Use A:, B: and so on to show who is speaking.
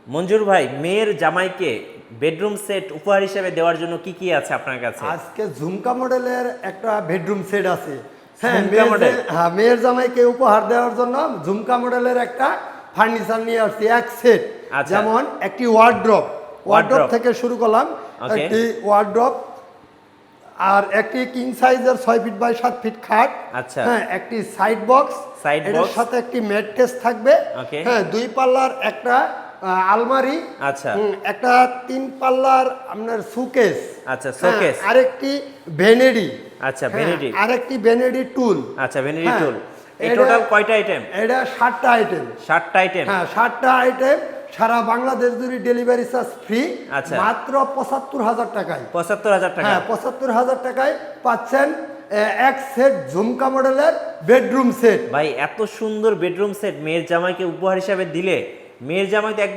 A: মঞ্জুর ভাই, মেয়ের জামাইকে বেডরুম সেট উপহার হিসেবে দেওয়ার জন্য কি কি আছে আপনার কাছে?
B: আজকে ঝুমকা মডেলের একটা বেডরুম সেট আছে। হ্যাঁ,
A: ঝুমকা মডেল?
B: মেয়ের জামাইকে উপহার দেওয়ার জন্য ঝুমকা মডেলের একটা ফার্নিচার নিয়ে আসছি এক সেট।
A: আচ্ছা।
B: যেমন একটি ওয়ার্ড্রপ থেকে শুরু করলাম।
A: Okay.
B: একটি ওয়ার্ড্রপ, আর একটি কিং সাইজের 6 ফিট বাই 7 ফিট খাট।
A: আচ্ছা।
B: হ্যাঁ, একটি সাইড বক্স,
A: Side
B: এটার
A: box।
B: সাথে একটি ম্যাট্রেস থাকবে।
A: Okay.
B: হ্যাঁ, 2 পাল্লার একটা আলমারি।
A: আচ্ছা।
B: একটা 3 পাল্লার আপনার সুকেস।
A: আচ্ছা, শোকেস।
B: আরেকটি ভ্যানিটি।
A: আচ্ছা, ভ্যানিটি।
B: আরেকটি ভ্যানিটি টুল।
A: আচ্ছা, ভ্যানিটি
B: হ্যাঁ,
A: টুল। এই
B: এটা-
A: টোটাল কয়টা আইটেম?
B: এটা 7টা আইটেম।
A: 7টা আইটেম।
B: হ্যাঁ, 7টা আইটেম, সারা বাংলাদেশ জুড়ে ডেলিভারি চার্জ ফ্রি।
A: আচ্ছা।
B: মাত্র 75,000 টাকায়।
A: 75,000 টাকা।
B: হ্যাঁ, 75,000 টাকায় পাচ্ছেন এক সেট ঝুমকা মডেলের বেডরুম সেট।
A: ভাই, এত সুন্দর বেডরুম সেট মেয়ের জামাইকে উপহার হিসাবে দিলে মেয়ের জামাই তো